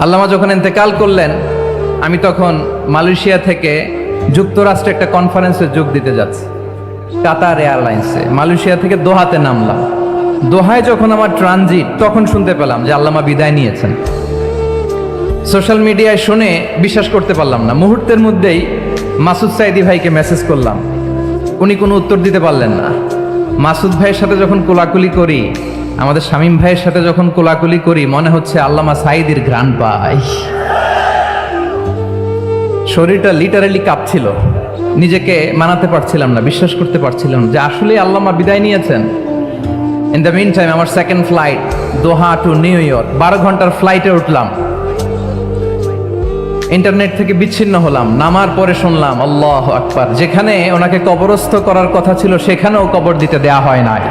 আল্লামা যখন ইন্তেকাল করলেন, আমি তখন মালয়েশিয়া থেকে যুক্তরাষ্ট্রে একটা কনফারেন্সে যোগ দিতে যাচ্ছি, কাতার এয়ারলাইন্সে। মালয়েশিয়া থেকে দোহাতে নামলাম। দোহায় যখন আমার ট্রানজিট, তখন শুনতে পেলাম যে আল্লামা বিদায় নিয়েছেন। সোশ্যাল মিডিয়ায় শুনে বিশ্বাস করতে পারলাম না। মুহূর্তের মধ্যেই মাসুদ সাইদি ভাইকে মেসেজ করলাম, উনি কোনো উত্তর দিতে পারলেন না। মাসুদ ভাইয়ের সাথে যখন কোলাকুলি করি, আমাদের শামীম ভাইয়ের সাথে যখন কোলাকুলি করি, মনে হচ্ছে আল্লামা সাইদির ঘ্রাণ পাই। শরীরটা লিটারালি কাঁপছিল, নিজেকে মানাতে পারছিলাম না, বিশ্বাস করতে পারছিলাম যে আসলে আল্লামা বিদায় নিয়েছেন। ইন দ্য মিন টাইম আমার সেকেন্ড ফ্লাইট, দোহা টু নিউ ইয়র্ক, 12 ঘন্টার ফ্লাইটে উঠলাম। ইন্টারনেট থেকে বিচ্ছিন্ন হলাম। নামার পরে শুনলাম আল্লাহু আকবার, যেখানে ওনাকে কবরস্থ করার কথা ছিল সেখানেও কবর দিতে দেয়া হয় নাই।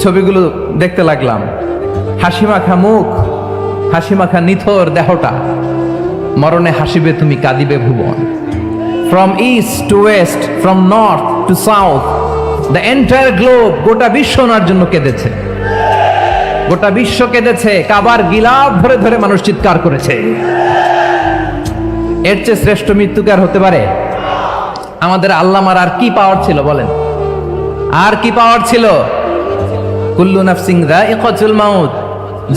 ছবিগুলো দেখতে লাগলাম, হাসিমাখা মুখ, হাসিমাখা নিথর দেহটা, মরণে হাসিবে তুমি কাঁদিবে ভুবন। From east to west, from north to south, the entire globe, গোটা বিশ্ব ওনার জন্য কেঁদেছে, গোটা বিশ্ব কেঁদেছে। কাবার গিলাফ ধরে ধরে মানুষ চিৎকার করেছে। এর চেয়ে শ্রেষ্ঠ মৃত্যুকার হতে পারে? আমাদের আল্লামার আর কি পাওয়ার ছিল বলেন? আর কি পাওয়ার ছিল? কুল্লু নাফসিন যায়িকাতুল মাউত,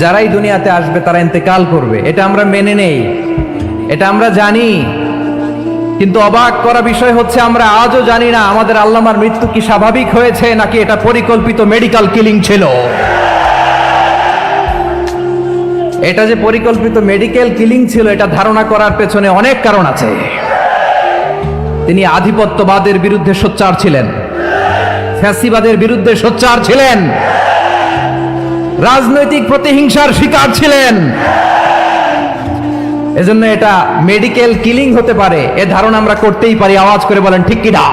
যারাই দুনিয়াতে আসবে তারা ইন্তেকাল করবে, এটা আমরা মেনে নেই, এটা আমরা জানি। কিন্তু অবাক করা বিষয় হচ্ছে আমরা আজও জানি না আমাদের আল্লামার মৃত্যু কি স্বাভাবিক হয়েছে নাকি এটা পরিকল্পিত মেডিকেল কিলিং ছিল। এটা যে পরিকল্পিত মেডিকেল কিলিং ছিল, এটা ধারণা করার পেছনে অনেক কারণ আছে। তিনি আধিপত্যবাদের বিরুদ্ধে সোচ্চার ছিলেন, ফ্যাসিবাদের বিরুদ্ধে সোচ্চার ছিলেন, রাজনৈতিক প্রতিহিংসার শিকার ছিলেন। এজন্য এটা মেডিকেল কিলিং হতে পারে, এ ধারণা আমরা করতেই পারি। আওয়াজ করে বলেন ঠিক কিনা?